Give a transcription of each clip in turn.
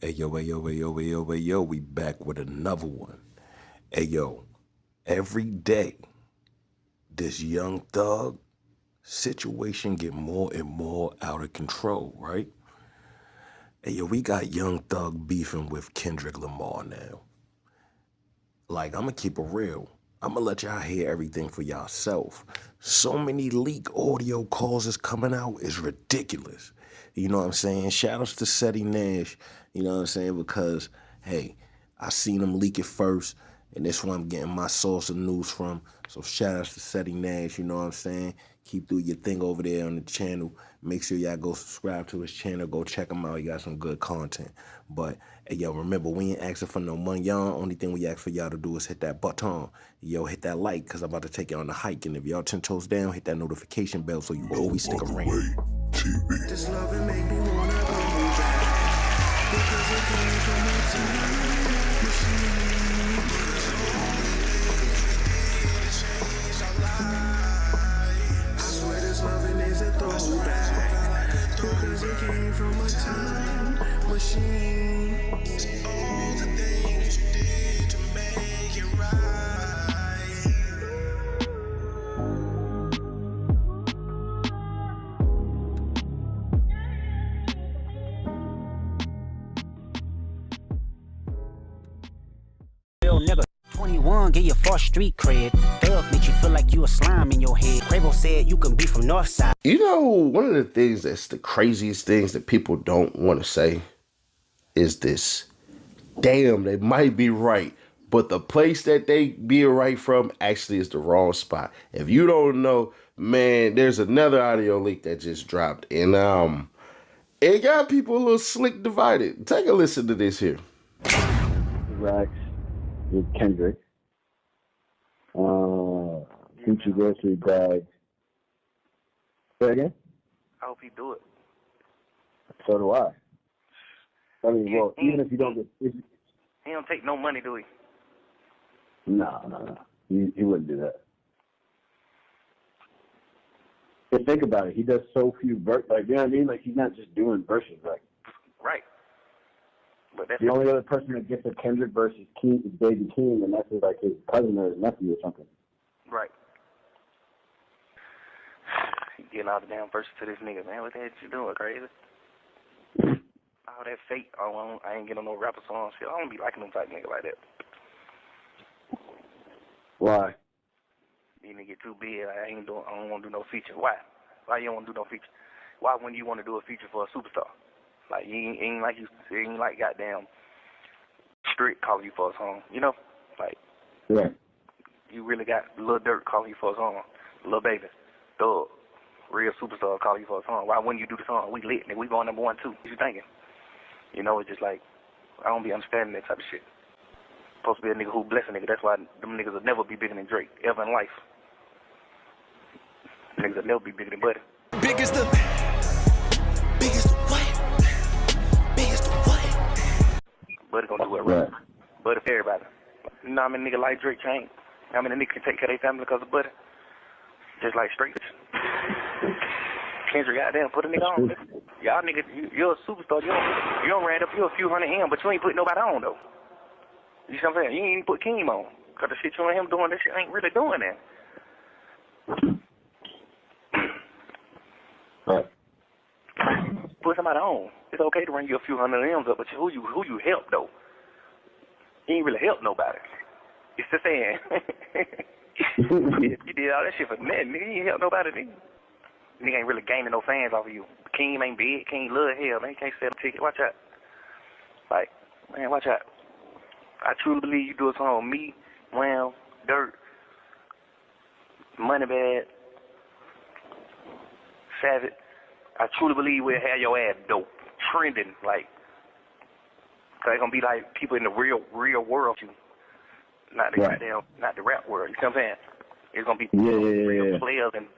Hey yo, we back with another one. Hey yo, every day this young thug situation get more and more out of control, right? Hey yo, we got young thug beefing with Kendrick Lamar now. Like, I'ma keep it real. I'ma let y'all hear everything for yourself. So many leak audio calls is coming out is ridiculous. You know what I'm saying? Shout outs to Seti Nash, you know what I'm saying? Because, hey, I seen him leak it first, and this one I'm getting my source of news from. So shout outs to Seti Nash, you know what I'm saying? Keep doing your thing over there on the channel. Make sure y'all go subscribe to his channel. Go check him out. He got some good content. But, hey, yo, remember, we ain't asking for no money, y'all. Only thing we ask for y'all to do is hit that button. Yo, hit that like, because I'm about to take you on the hike. And if y'all 10 toes down, hit that notification bell so you always stick around. This love and make me wanna go back because it came from a time machine. I swear this loving is a throwback because it came from a time machine. All the things you did to make it right. Real nigga, 21, get your false street cred. Thug make you feel like you a slime in your head. Quavo said you can be from Northside. You know, one of the things that's the craziest things that people don't want to say is this. Damn, they might be right, but the place that they be right from actually is the wrong spot. If you don't know, man, there's another audio leak that just dropped, and it got people a little slick divided. Take a listen to this here. Rex with Kendrick. Future grocery bag. Say again? I hope he do it. So do I. I mean, well, even if you don't get... He don't take no money, do he? No. He wouldn't do that. But think about it. He does so few verses. Like, you know what I mean? Like, he's not just doing verses. Like, Right. But that's the only other person that gets a Kendrick verse is Baby King, and that's like his cousin or his nephew or something. right. You getting all the damn verses to this nigga, man. What the hell you doing, crazy? All that fake, I ain't getting no rapper song shit. I don't be liking them type nigga like that. Why? You nigga get too big. I don't want to do no feature. Why? Why you don't want to do no feature? Why wouldn't you want to do a feature for a superstar? Like, you ain't like goddamn Strict calling you for a song, you know? Like, Yeah. you really got Lil Durk calling you for a song, Lil Baby, Thug, real superstar calling you for a song. Why wouldn't you do the song? We lit, nigga. We going number 1, 2. What you thinking? You know, it's just like, I don't be understanding that type of shit. Supposed to be a nigga who bless a nigga. That's why them niggas will never be bigger than Drake, ever in life. Niggas will never be bigger than Buddy. Biggest the what? Biggest the what? Buddy gonna do it right. Buddy for everybody. You know how many niggas like Drake change? How many niggas can take care of their family because of Buddy? Just like straight. Kendrick, goddamn, put a nigga on. Y'all niggas, you're a superstar. You don't ran up you a few hundred M, but you ain't put nobody on though. You see what I'm saying? You ain't even put Keem on. Cause the shit you and him doing, this shit ain't really doing that. Right. Put somebody on. It's okay to run you a few hundred M's up, but who you help though? You ain't really help nobody. It's the saying. You did all that shit for nothing, nigga. You ain't help nobody, nigga. Nigga ain't really gaining no fans off of you. Keem ain't big. Keem love hell, man. He can't sell a ticket. Watch out. Like, man, watch out. I truly believe you do a song with me, Wham, Dirt, Moneybag, Savage. I truly believe we'll have your ass dope, trending, like, cause it's gonna be like people in the real world, not the goddamn, not the rap world. You see what I'm saying? It's gonna be real players and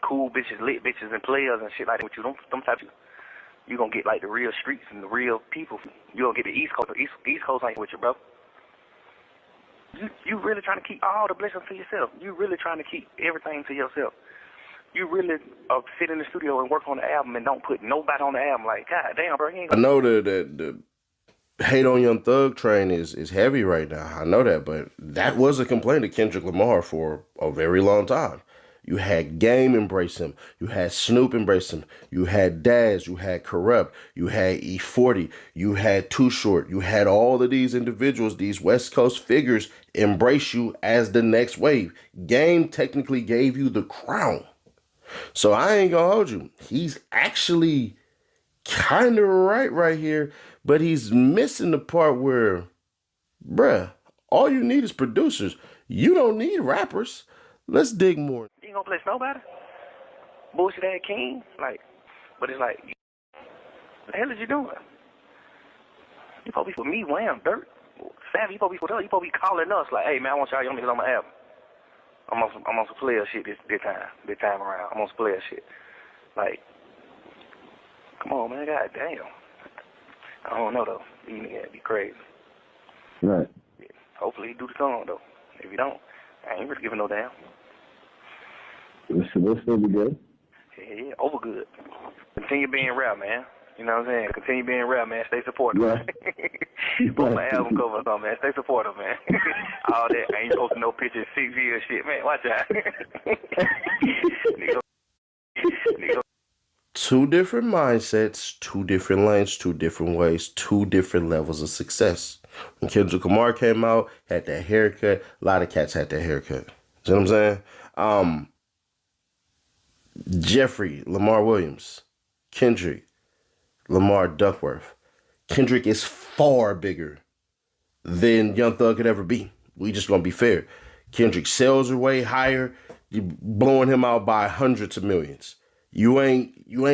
cool bitches, lit bitches and players and shit like that. With you, them type of, you gonna get like the real streets and the real people. You gonna get the East Coast. East Coast ain't with you, bro. You really trying to keep all the blessings to yourself. You really trying to keep everything to yourself. You really sit in the studio and work on the album and don't put nobody on the album. Like, God damn, bro, you ain't I gonna... know that hate on Young Thug train is heavy right now. I know that, but that was a complaint of Kendrick Lamar for a very long time. You had Game embrace him. You had Snoop embrace him. You had Daz. You had Corrupt. You had E40. You had Too Short. You had all of these individuals, these West Coast figures, embrace you as the next wave. Game technically gave you the crown. So I ain't gonna hold you. He's actually kind of right here, but he's missing the part where, bruh, all you need is producers. You don't need rappers. Let's dig more. You ain't gonna bless nobody. Bullshit ass king. Like, but it's like, what the hell is you doing? You supposed to be for me, Wham, Dirt. Savvy, you supposed to be for us. You supposed to be calling us like, hey man, I want y'all young niggas on my album. I'm on some player shit this time around. I'm on some player shit. Like, come on, man, god damn. I don't know though. These niggas be crazy. Right. Yeah. Hopefully he do the song though. If he don't, I ain't really giving no damn. We'll still be good. Yeah, over good. Continue being rap, man. You know what I'm saying? Continue being rap, man. Stay supportive. Right. Put my album cover or something, man. Stay supportive, man. All that. I ain't posting no pictures 6 years shit, man. Watch out. Nigga. Two different mindsets, two different lanes, two different ways, two different levels of success. When Kendrick Lamar came out, had that haircut, a lot of cats had that haircut. You know what I'm saying? Jeffrey Lamar Williams, Kendrick Lamar Duckworth. Kendrick is far bigger than Young Thug could ever be. We just gonna be fair. Kendrick's sales are way higher. You blowing him out by hundreds of millions. You ain't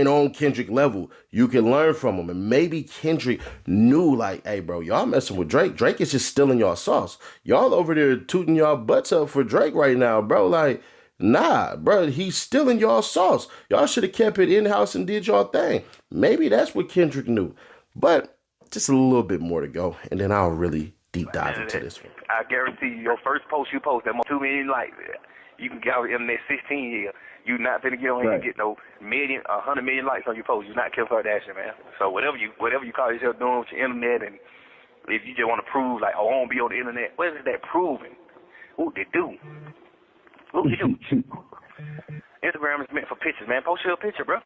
on Kendrick level. You can learn from him. And maybe Kendrick knew, like, hey, bro, y'all messing with Drake. Drake is just stealing y'all sauce. Y'all over there tooting y'all butts up for Drake right now, bro. Like, nah, bro, he's stealing y'all sauce. Y'all should have kept it in-house and did y'all thing. Maybe that's what Kendrick knew. But just a little bit more to go, and then I'll really deep dive into this one. I guarantee you, your first post you post, that 2 million likes, you can get out in the next 16 years. You not finna get on here and get no 100 million likes on your post. You're not Kim Kardashian, man. So whatever you call yourself doing with your internet, and if you just want to prove, like, oh, I won't be on the internet, what is that proving? What they do? What you do? Instagram is meant for pictures, man. Post your picture, bro.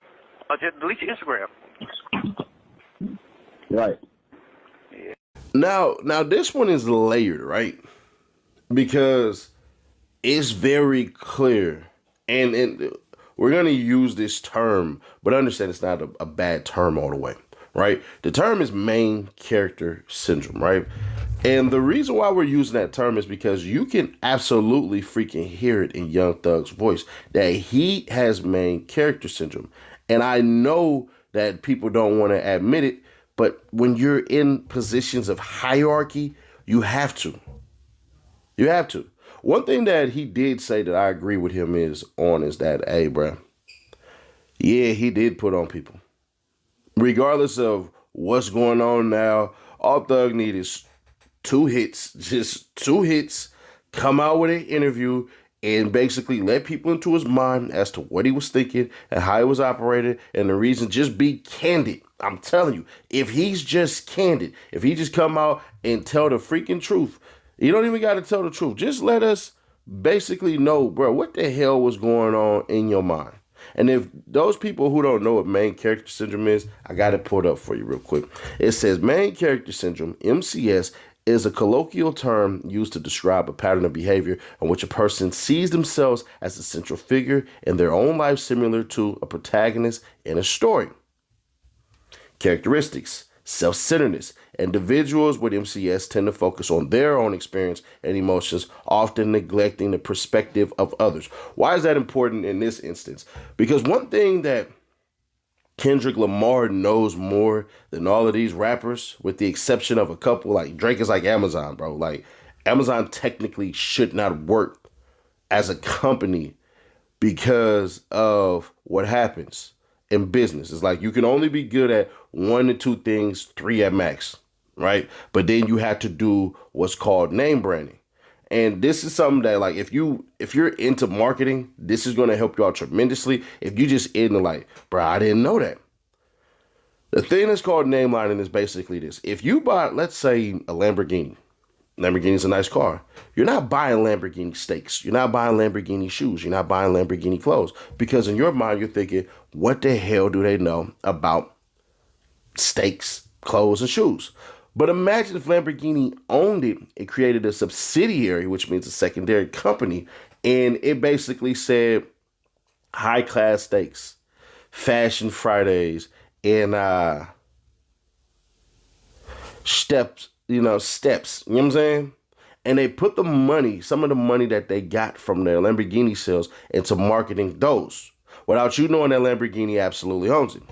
Or just delete your Instagram. Right. Yeah. Now this one is layered, right? Because it's very clear, and we're gonna use this term, but understand it's not a bad term all the way, right? The term is main character syndrome, right? And the reason why we're using that term is because you can absolutely freaking hear it in Young Thug's voice that he has main character syndrome. And I know that people don't want to admit it, but when you're in positions of hierarchy, you have to. You have to. One thing that he did say that I agree with him is that, hey, bro, yeah, he did put on people. Regardless of what's going on now, all Thug need is 2 hits, just 2 hits, come out with an interview and basically let people into his mind as to what he was thinking and how he was operating and the reason. Just be candid. I'm telling you, if he's just candid, if he just come out and tell the freaking truth, you don't even got to tell the truth. Just let us basically know, bro, what the hell was going on in your mind. And if those people who don't know what main character syndrome is, I got it pulled up for you real quick. It says main character syndrome, MCS, is a colloquial term used to describe a pattern of behavior in which a person sees themselves as the central figure in their own life, similar to a protagonist in a story. Characteristics: self-centeredness. Individuals with MCS tend to focus on their own experience and emotions, often neglecting the perspective of others. Why is that important in this instance? Because one thing that Kendrick Lamar knows more than all of these rappers, with the exception of a couple, like Drake is like Amazon, bro. Like, Amazon technically should not work as a company because of what happens in business. It's like you can only be good at 1 to 2 things, 3 at max, right? But then you have to do what's called name branding. And this is something that, like, if you're into marketing, this is going to help you out tremendously. If you just into like, bro, I didn't know that. The thing that's called name lining is basically this. If you buy, let's say, a Lamborghini. Lamborghini's a nice car. You're not buying Lamborghini steaks. You're not buying Lamborghini shoes. You're not buying Lamborghini clothes. Because in your mind, you're thinking, what the hell do they know about steaks, clothes, and shoes? But imagine if Lamborghini owned it and created a subsidiary, which means a secondary company, and it basically said high class steaks, Fashion Fridays, and steps, steps. You know what I'm saying? And they put the money, some of the money that they got from their Lamborghini sales into marketing those without you knowing that Lamborghini absolutely owns it.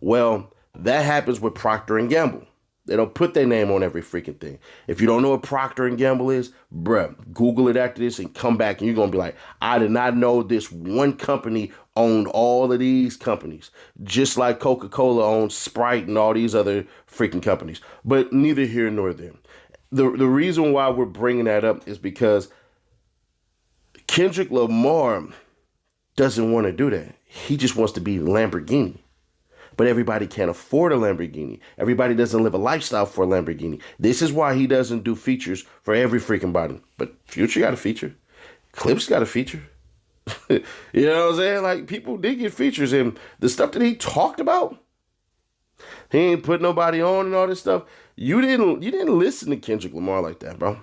Well, that happens with Procter and Gamble. They don't put their name on every freaking thing. If you don't know what Procter and Gamble is, bruh, Google it after this and come back and you're going to be like, I did not know this one company owned all of these companies. Just like Coca-Cola owns Sprite and all these other freaking companies. But neither here nor there. The reason why we're bringing that up is because Kendrick Lamar doesn't want to do that. He just wants to be Lamborghini. But everybody can't afford a Lamborghini. Everybody doesn't live a lifestyle for a Lamborghini. This is why he doesn't do features for every freaking body. But Future got a feature. Clips got a feature. You know what I'm saying? Like, people did get features. And the stuff that he talked about, he ain't put nobody on and all this stuff. You didn't listen to Kendrick Lamar like that, bro.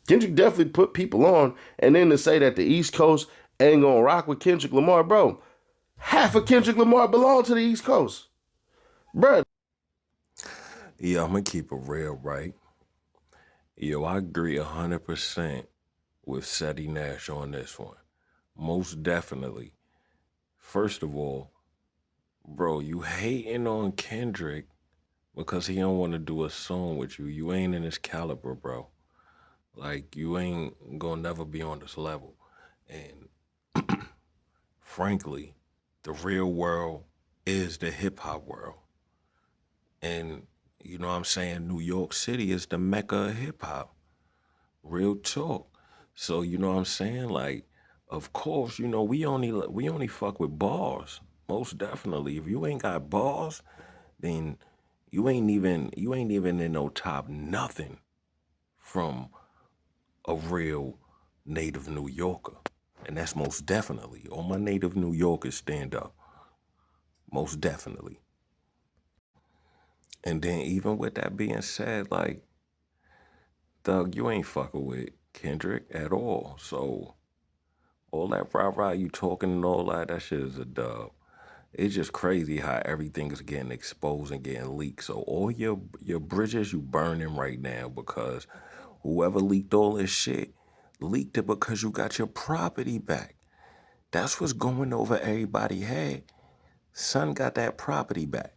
Kendrick definitely put people on. And then to say that the East Coast ain't gonna rock with Kendrick Lamar, bro. Half of Kendrick Lamar belong to the East Coast. Bruh. Yeah, I'm going to keep it real, right? Yo, I agree 100% with Seti Nash on this one. Most definitely. First of all, bro, you hating on Kendrick because he don't want to do a song with you. You ain't in his caliber, bro. Like, you ain't gonna never be on this level. And frankly, the real world is the hip hop world. And you know what I'm saying? New York City is the mecca of hip hop. Real talk. So you know what I'm saying? Like, of course, we only fuck with bars. Most definitely. If you ain't got bars, then you ain't even in no top nothing from a real native New Yorker. And that's most definitely. All my native New Yorkers stand up. Most definitely. And then even with that being said, like, Doug, you ain't fucking with Kendrick at all. So all that rah-rah you talking and all that shit is a dub. It's just crazy how everything is getting exposed and getting leaked. So all your bridges, you burning right now because whoever leaked all this shit, leaked it because you got your property back. That's what's going over everybody's head. Son got that property back.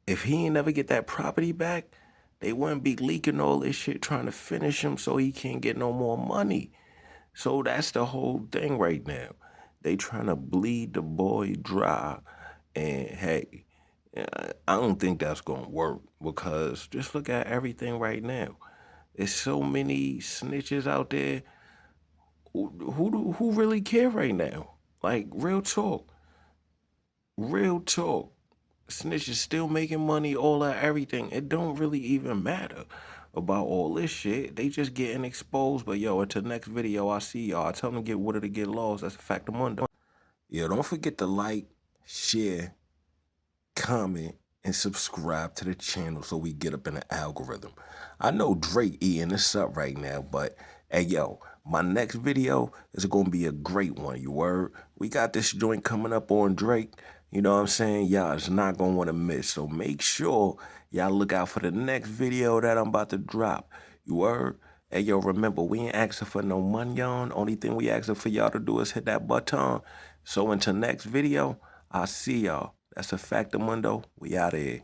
If he ain't never get that property back, they wouldn't be leaking all this shit trying to finish him so he can't get no more money. So that's the whole thing right now. They trying to bleed the boy dry. And hey, I don't think that's going to work because just look at everything right now. There's so many snitches out there. Who really care right now? Like, real talk. Real talk. Snitches still making money, all that, everything. It don't really even matter about all this shit. They just getting exposed. But yo, until next video, I see y'all. I tell them to get with it to get lost. That's a fact of Monday. Yo, don't forget to like, share, comment, and subscribe to the channel so we get up in the algorithm. I know Drake eating this up right now, but hey, yo, my next video is going to be a great one, you heard? We got this joint coming up on Drake. You know what I'm saying? Y'all is not going to want to miss. So make sure y'all look out for the next video that I'm about to drop. You heard? Hey, yo, remember, we ain't asking for no money on. Only thing we asking for y'all to do is hit that button. So until next video, I'll see y'all. That's a fact of Mundo. We out of here.